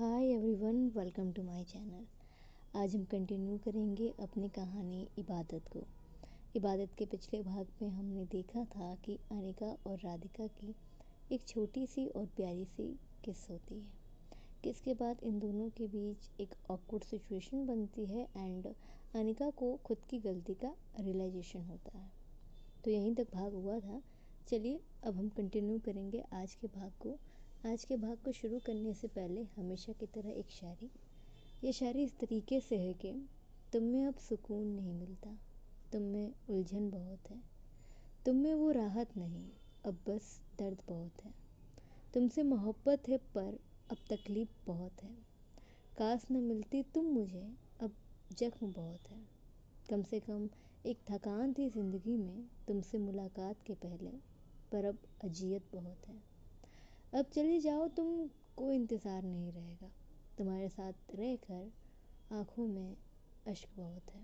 Hi everyone, welcome to my channel. आज हम continue करेंगे अपनी कहानी इबादत को। इबादत के पिछले भाग में हमने देखा था कि अनिका और राधिका की एक छोटी सी और प्यारी सी किस होती है। किस के बाद इन दोनों के बीच एक ऑकवर्ड सिचुएशन बनती है एंड अनिका को खुद की गलती का रियलाइजेशन होता है। तो यहीं तक भाग हुआ था। चलिए अब हम कंटिन्यू करेंगे आज के भाग को। आज के भाग को शुरू करने से पहले हमेशा की तरह एक शायरी। ये शायरी इस तरीके से है कि तुम में अब सुकून नहीं मिलता, तुम में उलझन बहुत है, तुम में वो राहत नहीं, अब बस दर्द बहुत है। तुमसे मोहब्बत है पर अब तकलीफ बहुत है, काश न मिलती तुम मुझे, अब जख्म बहुत है। कम से कम एक थकान थी ज़िंदगी में तुमसे मुलाकात के पहले, पर अब अजियत बहुत है। अब चली जाओ तुम, कोई इंतज़ार नहीं रहेगा, तुम्हारे साथ रहकर आँखों में अश्क बहुत है।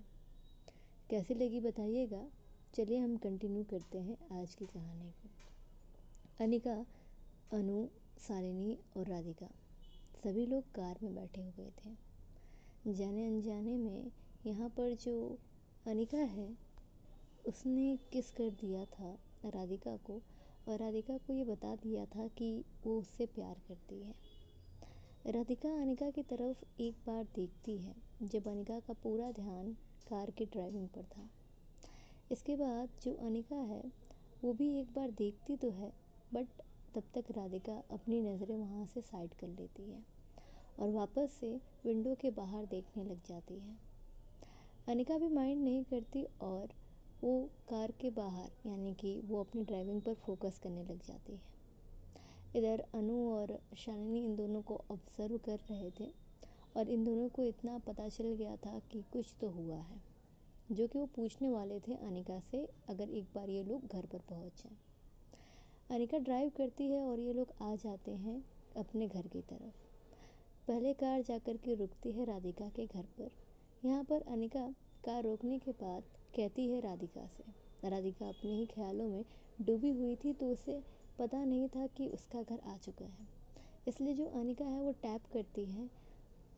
कैसी लगी बताइएगा। चलिए हम कंटिन्यू करते हैं आज की कहानी को। अनिका, अनु, शालिनी और राधिका सभी लोग कार में बैठे हुए थे। जाने अनजाने में यहाँ पर जो अनिका है उसने किस कर दिया था राधिका को, और राधिका को ये बता दिया था कि वो उससे प्यार करती है। राधिका अनिका की तरफ एक बार देखती है जब अनिका का पूरा ध्यान कार की ड्राइविंग पर था। इसके बाद जो अनिका है वो भी एक बार देखती तो है, बट तब तक राधिका अपनी नज़रें वहाँ से साइड कर लेती है और वापस से विंडो के बाहर देखने लग जाती है। अनिका भी माइंड नहीं करती और वो कार के बाहर यानी कि वो अपनी ड्राइविंग पर फोकस करने लग जाती है। इधर अनु और शालिनी इन दोनों को ऑब्जर्व कर रहे थे और इन दोनों को इतना पता चल गया था कि कुछ तो हुआ है, जो कि वो पूछने वाले थे अनिका से अगर एक बार ये लोग घर पर पहुंच जाएं। अनिका ड्राइव करती है और ये लोग आ जाते हैं अपने घर की तरफ। पहले कार जाकर के रुकती है राधिका के घर पर। यहाँ पर अनिका कार रोकने के बाद कहती है राधिका से। राधिका अपने ही ख्यालों में डूबी हुई थी तो उसे पता नहीं था कि उसका घर आ चुका है। इसलिए जो अनिका है वो टैप करती है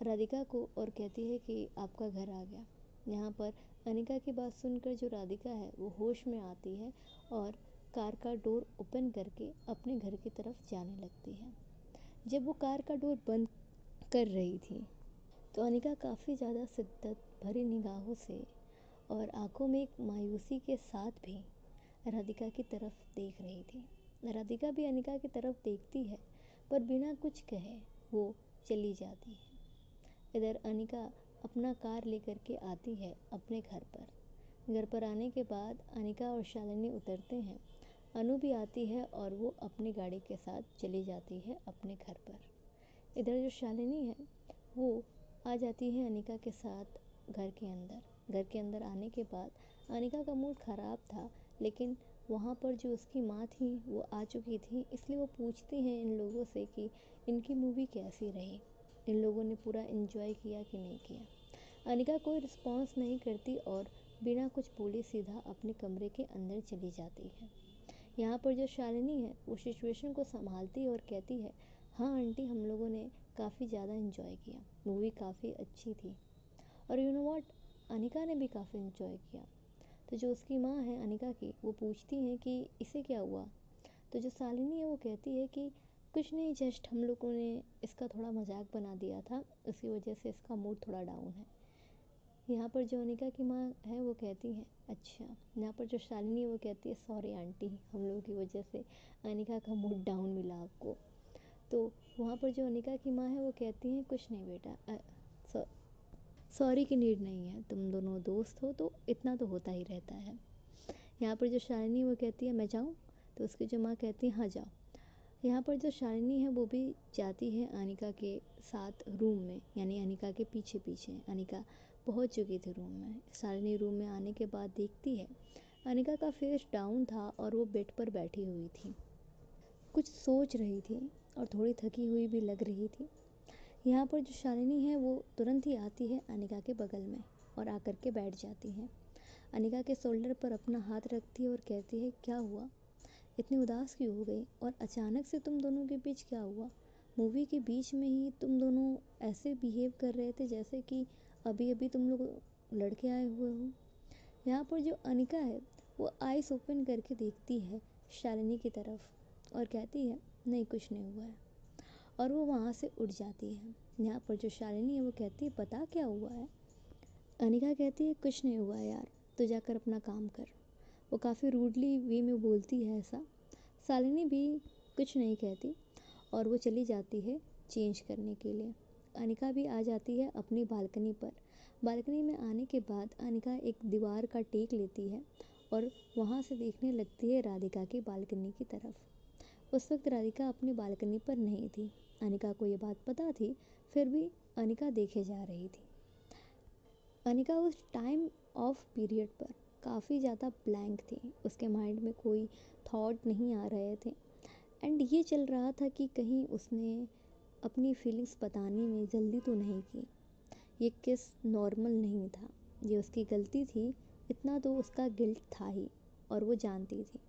राधिका को और कहती है कि आपका घर आ गया। यहाँ पर अनिका की बात सुनकर जो राधिका है वो होश में आती है और कार का डोर ओपन करके अपने घर की तरफ जाने लगती है। जब वो कार का डोर बंद कर रही थी तो अनिका काफ़ी ज़्यादा शिद्दत भरी निगाहों से और आंखों में एक मायूसी के साथ भी राधिका की तरफ देख रही थी। राधिका भी अनिका की तरफ देखती है पर बिना कुछ कहे वो चली जाती है। इधर अनिका अपना कार लेकर के आती है अपने घर पर। घर पर आने के बाद अनिका और शालिनी उतरते हैं। अनु भी आती है और वो अपनी गाड़ी के साथ चली जाती है अपने घर पर। इधर जो शालिनी है वो आ जाती है अनिका के साथ घर के अंदर। घर के अंदर आने के बाद अनिका का मूड ख़राब था, लेकिन वहाँ पर जो उसकी माँ थी वो आ चुकी थी, इसलिए वो पूछती हैं इन लोगों से कि इनकी मूवी कैसी रही, इन लोगों ने पूरा एंजॉय किया कि नहीं किया। अनिका कोई रिस्पॉन्स नहीं करती और बिना कुछ बोले सीधा अपने कमरे के अंदर चली जाती है। यहाँ पर जो शालिनी है वो सिचुएशन को संभालती है और कहती है, हाँ आंटी, हम लोगों ने काफ़ी ज़्यादा एंजॉय किया, मूवी काफ़ी अच्छी थी और यू नो व्हाट, अनिका ने भी काफ़ी एंजॉय किया। तो जो उसकी माँ है अनिका की वो पूछती हैं कि इसे क्या हुआ। तो जो शालिनी है वो कहती है कि कुछ नहीं, जस्ट हम लोगों ने इसका थोड़ा मजाक बना दिया था, उसकी वजह से इसका मूड थोड़ा डाउन है। यहाँ पर जो अनिका की माँ है वो कहती है अच्छा। यहाँ पर जो शालिनी है वो कहती है सॉरी आंटी, हम लोगों की वजह से अनिका का मूड डाउन मिला आपको। तो वहाँ पर जो अनिका की माँ है वो कहती हैं कुछ नहीं बेटा, सॉरी की नीड नहीं है, तुम दोनों दोस्त हो तो इतना तो होता ही रहता है। यहाँ पर जो शालिनी वो कहती है मैं जाऊँ, तो उसकी जो माँ कहती है हाँ जाओ। यहाँ पर जो शालिनी है वो भी जाती है अनिका के साथ रूम में, यानी अनिका के पीछे पीछे। अनिका पहुँच चुकी थी रूम में। शालिनी रूम में आने के बाद देखती है अनिका का फेस डाउन था और वो बेड पर बैठी हुई थी, कुछ सोच रही थी और थोड़ी थकी हुई भी लग रही थी। यहाँ पर जो शालिनी है वो तुरंत ही आती है अनिका के बगल में और आकर के बैठ जाती है। अनिका के शोल्डर पर अपना हाथ रखती है और कहती है क्या हुआ, इतनी उदास क्यों हो गई और अचानक से तुम दोनों के बीच क्या हुआ, मूवी के बीच में ही तुम दोनों ऐसे बिहेव कर रहे थे जैसे कि अभी अभी तुम लोग लड़के आए हुए हो। यहाँ पर जो अनिका है वो आइस ओपन करके देखती है शालिनी की तरफ और कहती है नहीं कुछ नहीं हुआ है, और वो वहाँ से उठ जाती है। यहाँ पर जो शालिनी है वो कहती है पता क्या हुआ है। अनिका कहती है कुछ नहीं हुआ यार, तो जाकर अपना काम कर। वो काफ़ी रूडली वे में बोलती है ऐसा। शालिनी भी कुछ नहीं कहती और वो चली जाती है चेंज करने के लिए। अनिका भी आ जाती है अपनी बालकनी पर। बालकनी में आने के बाद अनिका एक दीवार का टेक लेती है और वहाँ से देखने लगती है राधिका की बालकनी की तरफ। उस वक्त राधिका अपनी बालकनी पर नहीं थी। अनिका को ये बात पता थी, फिर भी अनिका देखे जा रही थी। अनिका उस टाइम ऑफ पीरियड पर काफ़ी ज़्यादा ब्लैंक थी। उसके माइंड में कोई थॉट नहीं आ रहे थे एंड ये चल रहा था कि कहीं उसने अपनी फीलिंग्स बताने में जल्दी तो नहीं की। ये किस नॉर्मल नहीं था, ये उसकी गलती थी, इतना तो उसका गिल्ट था ही और वो जानती थी।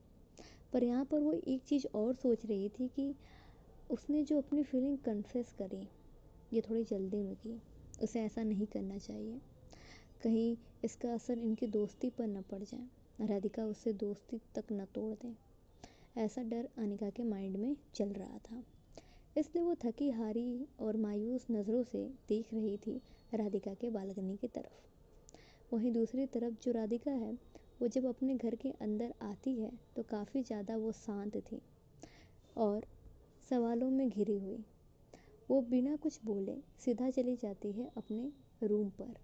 पर यहाँ पर वो एक चीज़ और सोच रही थी कि उसने जो अपनी फीलिंग कन्फेस करी ये थोड़ी जल्दी में की। उसे ऐसा नहीं करना चाहिए, कहीं इसका असर इनकी दोस्ती पर न पड़ जाए, राधिका उससे दोस्ती तक न तोड़ दें। ऐसा डर अनिका के माइंड में चल रहा था, इसलिए वो थकी हारी और मायूस नज़रों से देख रही थी राधिका के बालकनी की तरफ। वहीं दूसरी तरफ जो राधिका है वो जब अपने घर के अंदर आती है तो काफ़ी ज़्यादा वो शांत थी और सवालों में घिरी हुई। वो बिना कुछ बोले सीधा चली जाती है अपने रूम पर।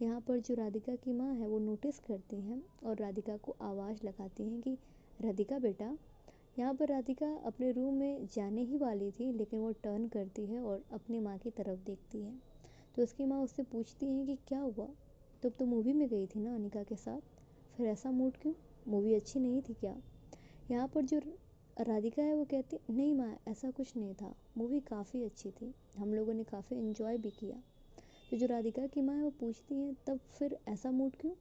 यहाँ पर जो राधिका की माँ है वो नोटिस करती हैं और राधिका को आवाज़ लगाती हैं कि राधिका बेटा। यहाँ पर राधिका अपने रूम में जाने ही वाली थी, लेकिन वो टर्न करती है और अपनी माँ की तरफ देखती है। तो उसकी माँ उससे पूछती है कि क्या हुआ, तुम तो मूवी में गई थी ना अनिका के साथ, फिर ऐसा मूड क्यों, मूवी अच्छी नहीं थी क्या। यहाँ पर जो राधिका है वो कहती नहीं माँ ऐसा कुछ नहीं था, मूवी काफ़ी अच्छी थी, हम लोगों ने काफ़ी इन्जॉय भी किया। तो जो राधिका की माँ है वो पूछती है तब फिर ऐसा मूड क्यों।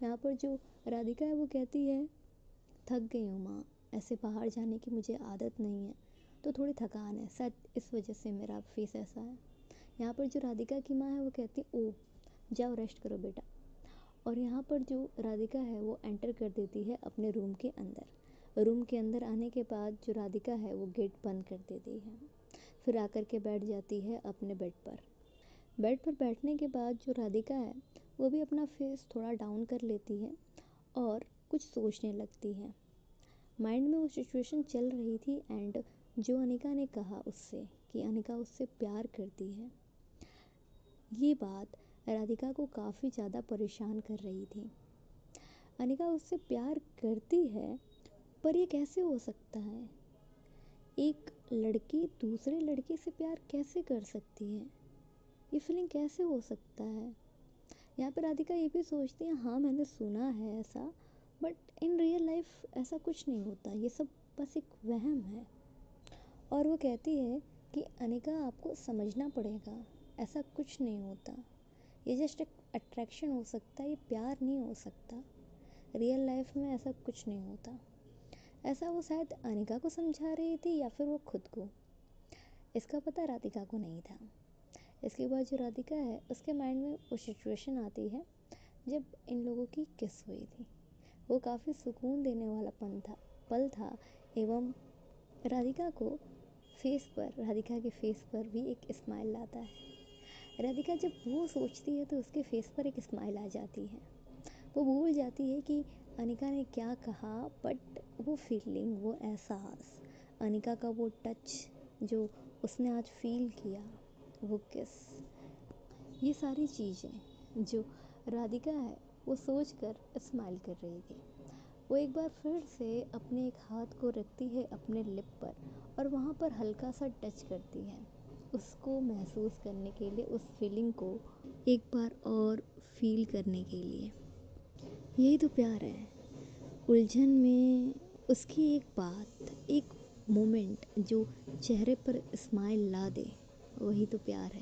यहाँ पर जो राधिका है वो कहती है थक गई हूँ माँ, ऐसे बाहर जाने की मुझे आदत नहीं है, तो थोड़ी थकान है शायद इस वजह से मेरा फेस ऐसा है। यहाँ पर जो राधिका की माँ है वो कहती है ओह जाओ रेस्ट करो बेटा। और यहाँ पर जो राधिका है वो एंटर कर देती है अपने रूम के अंदर। रूम के अंदर आने के बाद जो राधिका है वो गेट बंद कर देती है, फिर आकर के बैठ जाती है अपने बेड पर। बेड पर बैठने के बाद जो राधिका है वो भी अपना फेस थोड़ा डाउन कर लेती है और कुछ सोचने लगती है। माइंड में वो सिचुएशन चल रही थी एंड जो अनिका ने कहा उससे कि अनिका उससे प्यार करती है, ये बात राधिका को काफ़ी ज़्यादा परेशान कर रही थी। अनिका उससे प्यार करती है पर ये कैसे हो सकता है, एक लड़की दूसरे लड़के से प्यार कैसे कर सकती है, ये फीलिंग कैसे हो सकता है। यहाँ पर राधिका ये भी सोचती है हाँ मैंने सुना है ऐसा, बट इन रियल लाइफ ऐसा कुछ नहीं होता, ये सब बस एक वहम है। और वो कहती है कि अनिका आपको समझना पड़ेगा, ऐसा कुछ नहीं होता, ये जस्ट एक अट्रैक्शन हो सकता है, ये प्यार नहीं हो सकता, रियल लाइफ में ऐसा कुछ नहीं होता। ऐसा वो शायद अनिका को समझा रही थी या फिर वो खुद को, इसका पता राधिका को नहीं था। इसके बाद जो राधिका है उसके माइंड में वो सिचुएशन आती है जब इन लोगों की किस हुई थी। वो काफ़ी सुकून देने वाला पल था एवं राधिका के फेस पर भी एक स्माइल लाता है। राधिका जब वो सोचती है तो उसके फेस पर एक स्माइल आ जाती है। वो भूल जाती है कि अनिका ने क्या कहा, बट वो फीलिंग, वो एहसास, अनिका का वो टच जो उसने आज फील किया, वो किस, ये सारी चीज़ें जो राधिका है वो सोच कर स्माइल कर रही थी। वो एक बार फिर से अपने एक हाथ को रखती है अपने लिप पर और वहाँ पर हल्का सा टच करती है, उसको महसूस करने के लिए, उस फीलिंग को एक बार और फील करने के लिए। यही तो प्यार है, उलझन में उसकी एक बात, एक मोमेंट जो चेहरे पर स्माइल ला दे, वही तो प्यार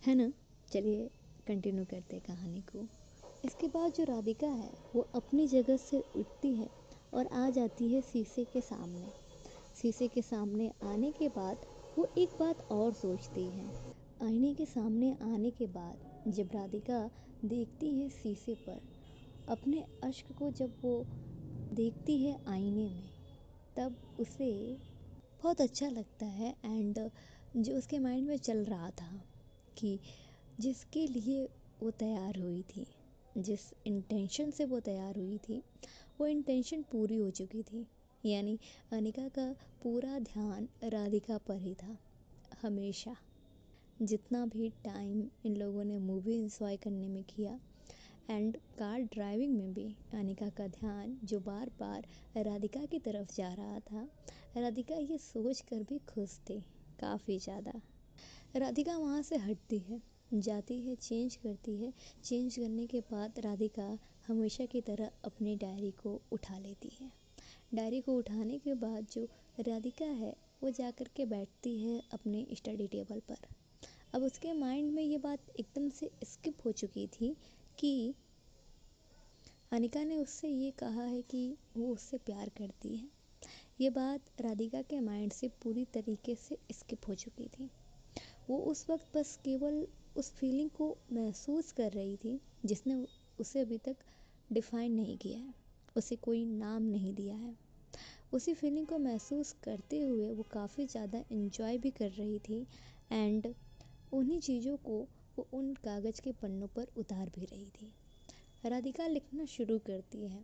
है ना। चलिए कंटिन्यू करते हैं कहानी को। इसके बाद जो राधिका है वो अपनी जगह से उठती है और आ जाती है शीशे के सामने। शीशे के सामने आने के बाद वो एक बात और सोचती है। आईने के सामने आने के बाद जब राधिका देखती है शीशे पर अपने अश्क को, जब वो देखती है आईने में, तब उसे बहुत अच्छा लगता है। एंड जो उसके माइंड में चल रहा था कि जिसके लिए वो तैयार हुई थी, जिस इंटेंशन से वो तैयार हुई थी, वो इंटेंशन पूरी हो चुकी थी। यानी अनिका का पूरा ध्यान राधिका पर ही था हमेशा। जितना भी टाइम इन लोगों ने मूवी इंजॉय करने में किया एंड कार ड्राइविंग में भी अनिका का ध्यान जो बार बार राधिका की तरफ जा रहा था, राधिका ये सोच कर भी खुश थी काफ़ी ज़्यादा। राधिका वहाँ से हटती है, जाती है, चेंज करती है। चेंज करने के बाद राधिका हमेशा की तरह अपनी डायरी को उठा लेती है। डायरी को उठाने के बाद जो राधिका है वो जा कर के बैठती है अपने स्टडी टेबल पर। अब उसके माइंड में ये बात एकदम से स्किप हो चुकी थी कि अनिका ने उससे ये कहा है कि वो उससे प्यार करती है। ये बात राधिका के माइंड से पूरी तरीके से स्किप हो चुकी थी। वो उस वक्त बस केवल उस फीलिंग को महसूस कर रही थी जिसने उसे अभी तक डिफाइन नहीं किया है, उसे कोई नाम नहीं दिया है। उसी फीलिंग को महसूस करते हुए वो काफ़ी ज़्यादा इन्जॉय भी कर रही थी एंड उन्हीं चीज़ों को वो उन कागज़ के पन्नों पर उतार भी रही थी। राधिका लिखना शुरू करती है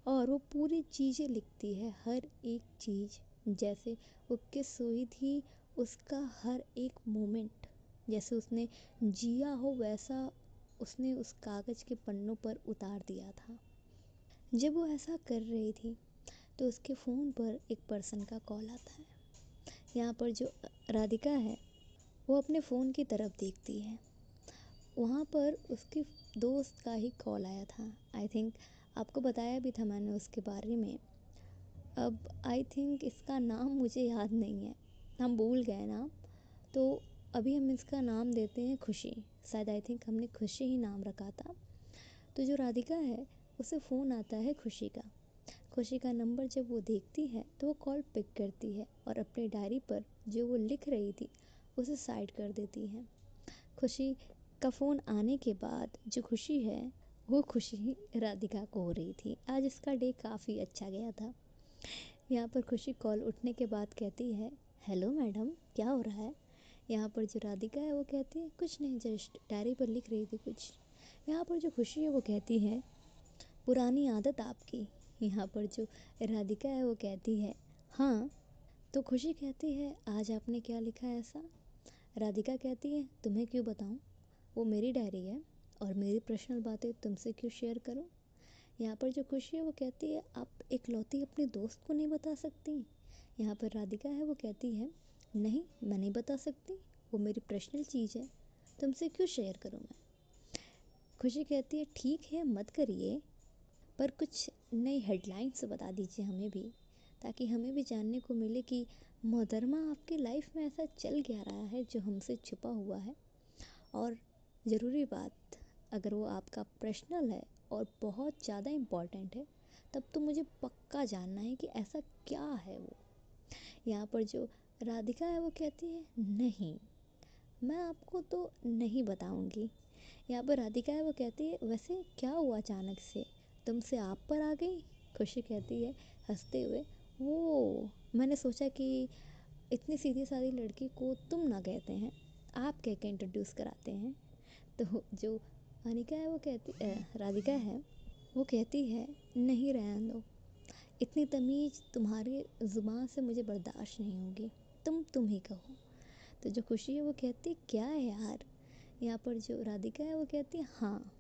और वो पूरी चीज़ें लिखती है, हर एक चीज़। जैसे वो किस हुई थी उसका हर एक मोमेंट जैसे उसने जिया हो वैसा उसने उस कागज़ के पन्नों पर उतार दिया था। जब वो ऐसा कर रही थी तो उसके फ़ोन पर एक पर्सन का कॉल आता है। यहाँ पर जो राधिका है वो अपने फ़ोन की तरफ देखती है। वहाँ पर उसकी दोस्त का ही कॉल आया था। आई थिंक आपको बताया भी था मैंने उसके बारे में। अब आई थिंक इसका नाम मुझे याद नहीं है, हम भूल गए नाम, तो अभी हम इसका नाम देते हैं खुशी। शायद आई थिंक हमने खुशी ही नाम रखा था। तो जो राधिका है उसे फ़ोन आता है खुशी का। खुशी का नंबर जब वो देखती है तो वो कॉल पिक करती है और अपनी डायरी पर जो वो लिख रही थी उसे साइड कर देती है। खुशी का फ़ोन आने के बाद जो खुशी है वो खुशी राधिका को हो रही थी। आज उसका डे काफ़ी अच्छा गया था। यहाँ पर खुशी कॉल उठने के बाद कहती है, हेलो मैडम, क्या हो रहा है? यहाँ पर जो राधिका है वो कहती है, कुछ नहीं, जस्ट डायरी पर लिख रही थी कुछ। यहाँ पर जो खुशी है वो कहती है, पुरानी आदत आपकी। यहाँ पर जो राधिका है वो कहती है, हाँ। तो खुशी कहती है, आज आपने क्या लिखा है ऐसा? राधिका कहती है, तुम्हें क्यों बताऊँ, वो मेरी डायरी है और मेरी पर्सनल बातें तुमसे क्यों शेयर करूँ? यहाँ पर जो खुशी है वो कहती है, आप इकलौती अपने दोस्त को नहीं बता सकती? यहाँ पर राधिका है वो कहती है, नहीं, मैं नहीं बता सकती, वो मेरी पर्सनल चीज़ है, तुमसे क्यों शेयर करूँ मैं? खुशी कहती है, ठीक है, मत करिए, पर कुछ नई हेडलाइंस बता दीजिए हमें भी, ताकि हमें भी जानने को मिले कि मोहतरमा आपकी लाइफ में ऐसा चल क्या रहा है जो हमसे छुपा हुआ है। और ज़रूरी बात, अगर वो आपका पर्सनल है और बहुत ज़्यादा इम्पॉर्टेंट है तब तो मुझे पक्का जानना है कि ऐसा क्या है वो। यहाँ पर जो राधिका है वो कहती है, नहीं, मैं आपको तो नहीं बताऊंगी। यहाँ पर राधिका है वो कहती है, वैसे क्या हुआ अचानक से, तुमसे आप पर आ गई? खुशी कहती है हंसते हुए, वो मैंने सोचा कि इतनी सीधी सादी लड़की को तुम ना कहते हैं, आप कह के इंट्रोड्यूस कराते हैं। तो जो अनिका है वो राधिका है वो कहती है, नहीं रहने दो, इतनी तमीज़ तुम्हारी ज़ुबान से मुझे बर्दाश्त नहीं होगी, तुम ही कहो। तो जो खुशी है वो कहती है, क्या है यार? यहाँ पर जो राधिका है वो कहती है, हाँ।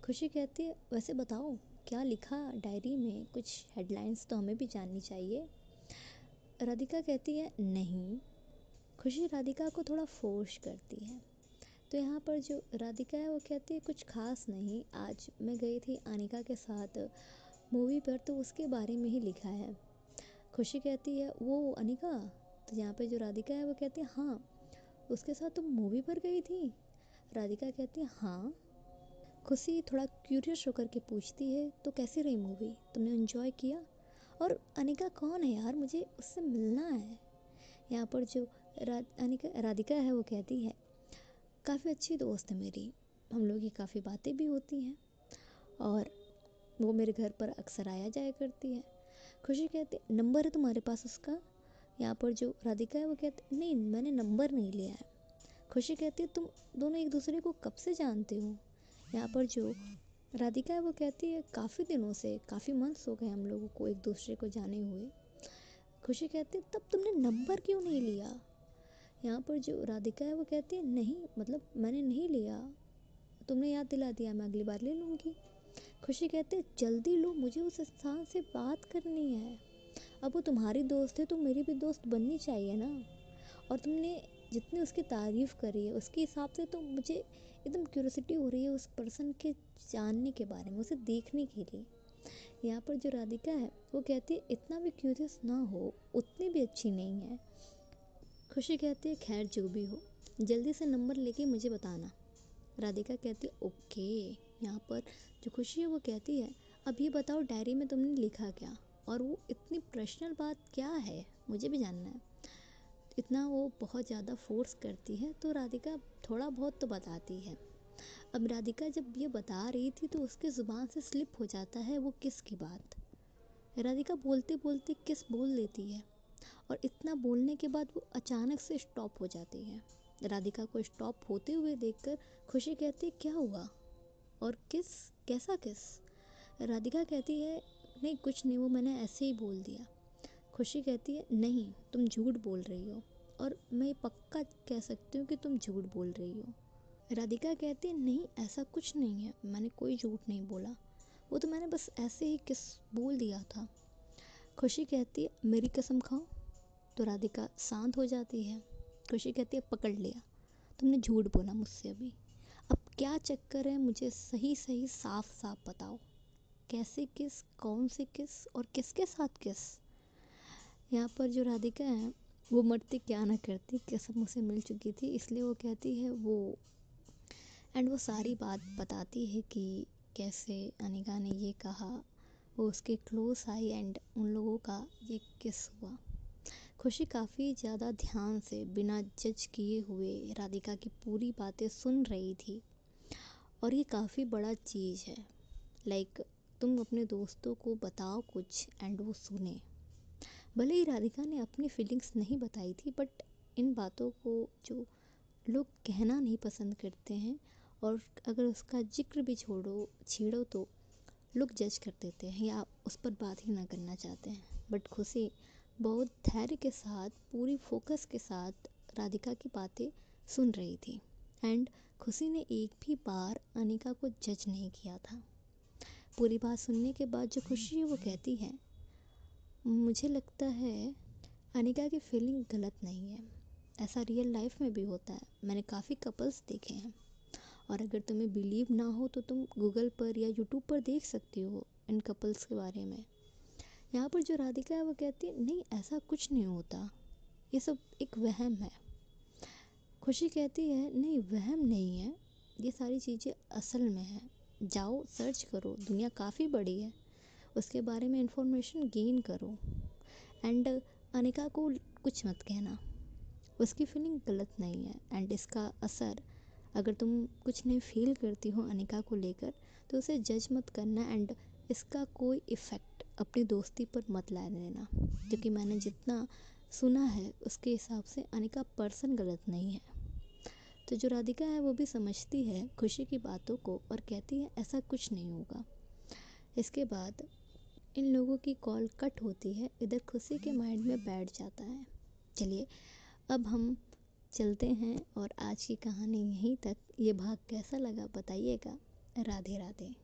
खुशी कहती है, वैसे बताओ क्या लिखा डायरी में, कुछ हेडलाइंस तो हमें भी जाननी चाहिए। राधिका कहती है, नहीं। खुशी राधिका को थोड़ा फोर्स करती है। तो यहाँ पर जो राधिका है वो कहती है, कुछ खास नहीं, आज मैं गई थी अनिका के साथ मूवी पर, तो उसके बारे में ही लिखा है। खुशी कहती है, वो अनिका? तो यहाँ पे जो राधिका है वो कहती है, हाँ, उसके साथ तुम मूवी पर गई थी? राधिका कहती है, हाँ। खुशी थोड़ा क्यूरियस होकर के पूछती है, तो कैसी रही मूवी, तुमने एंजॉय किया? और अनिका कौन है यार, मुझे उससे मिलना है। यहाँ पर जो राधिका है वो कहती है काफ़ी अच्छी दोस्त है मेरी, हम लोग की काफ़ी बातें भी होती हैं और वो मेरे घर पर अक्सर आया जाया करती है। खुशी कहती नंबर है तुम्हारे पास उसका? यहाँ पर जो राधिका है वो कहती नहीं, मैंने नंबर नहीं लिया है। खुशी कहती है तुम दोनों एक दूसरे को कब से जानते हो? यहाँ पर जो राधिका है वो कहती है काफ़ी दिनों से, काफ़ी मंथ्स हो गए हम लोगों को एक दूसरे को जाने हुए। खुशी कहती है तब तुमने नंबर क्यों नहीं लिया? यहाँ पर जो राधिका है वो कहती है नहीं, मतलब मैंने नहीं लिया, तुमने याद दिला दिया, मैं अगली बार ले लूँगी। खुशी कहती है जल्दी लो, मुझे उस इंसान से बात करनी है। अब वो तुम्हारी दोस्त है तो मेरी भी दोस्त बननी चाहिए ना। और तुमने जितनी उसकी तारीफ़ करी है उसके हिसाब से तो मुझे एकदम क्यूरियोसिटी हो रही है उस पर्सन के जानने के बारे में, उसे देखने के लिए। यहाँ पर जो राधिका है वो कहती है इतना भी क्यूरियस ना हो, उतनी भी अच्छी नहीं है। खुशी कहती है खैर जो भी हो, जल्दी से नंबर लेके मुझे बताना। राधिका कहती है ओके। यहाँ पर जो खुशी है वो कहती है अब ये बताओ डायरी में तुमने लिखा क्या? और वो इतनी पर्सनल बात क्या है, मुझे भी जानना है। इतना वो बहुत ज़्यादा फोर्स करती है तो राधिका थोड़ा बहुत तो बताती है। अब राधिका जब ये बता रही थी तो उसके ज़ुबान से स्लिप हो जाता है वो किस की बात। राधिका बोलते बोलते किस बोल देती है और इतना बोलने के बाद वो अचानक से स्टॉप हो जाती है। राधिका को स्टॉप होते हुए देखकर खुशी कहती है क्या हुआ? और किस? कैसा किस? राधिका कहती है नहीं कुछ नहीं, वो मैंने ऐसे ही बोल दिया। खुशी कहती है नहीं, तुम झूठ बोल रही हो और मैं पक्का कह सकती हूँ कि तुम झूठ बोल रही हो। राधिका कहती है नहीं ऐसा कुछ नहीं है, मैंने कोई झूठ नहीं बोला, वो तो मैंने बस ऐसे ही किस बोल दिया था। खुशी कहती है मेरी कसम खाओ। तो राधिका शांत हो जाती है। खुशी कहती है पकड़ लिया, तुमने झूठ बोला मुझसे अभी। अब क्या चक्कर है, मुझे सही सही साफ साफ बताओ, कैसे किस, कौन से किस और किसके साथ किस? यहाँ पर जो राधिका है वो मरती क्या ना करती, कसम उसे मिल चुकी थी इसलिए वो कहती है वो, एंड वो सारी बात बताती है कि कैसे अनिका ने ये कहा, वो उसके क्लोज आई एंड उन लोगों का ये किस हुआ। खुशी काफ़ी ज़्यादा ध्यान से बिना जज किए हुए राधिका की पूरी बातें सुन रही थी और ये काफ़ी बड़ा चीज़ है। लाइक तुम अपने दोस्तों को बताओ कुछ एंड वो सुने। भले ही राधिका ने अपनी फीलिंग्स नहीं बताई थी बट इन बातों को जो लोग कहना नहीं पसंद करते हैं और अगर उसका जिक्र भी छेड़ो तो लोग जज कर देते हैं या उस पर बात ही ना करना चाहते हैं। बट खुशी बहुत धैर्य के साथ, पूरी फोकस के साथ राधिका की बातें सुन रही थी एंड खुशी ने एक भी बार अनिका को जज नहीं किया था। पूरी बात सुनने के बाद जो खुशी है वो कहती है मुझे लगता है अनिका की फीलिंग गलत नहीं है, ऐसा रियल लाइफ में भी होता है, मैंने काफ़ी कपल्स देखे हैं और अगर तुम्हें बिलीव ना हो तो तुम गूगल पर या यूट्यूब पर देख सकती हो इन कपल्स के बारे में। यहाँ पर जो राधिका है वो कहती है नहीं ऐसा कुछ नहीं होता, ये सब एक वहम है। खुशी कहती है नहीं वहम नहीं है, ये सारी चीज़ें असल में है, जाओ सर्च करो, दुनिया काफ़ी बड़ी है, उसके बारे में इंफॉर्मेशन गेन करो एंड अनिका को कुछ मत कहना, उसकी फीलिंग गलत नहीं है एंड इसका असर अगर तुम कुछ नहीं फील करती हो अनिका को लेकर तो उसे जज मत करना एंड इसका कोई इफ़ेक्ट अपनी दोस्ती पर मत लाने देना, क्योंकि मैंने जितना सुना है उसके हिसाब से अनिका पर्सन गलत नहीं है। तो जो राधिका है वो भी समझती है खुशी की बातों को और कहती है ऐसा कुछ नहीं होगा। इसके बाद इन लोगों की कॉल कट होती है, इधर खुशी के माइंड में बैठ जाता है। चलिए अब हम चलते हैं और आज की कहानी यहीं तक। ये भाग कैसा लगा बताइएगा। राधे राधे।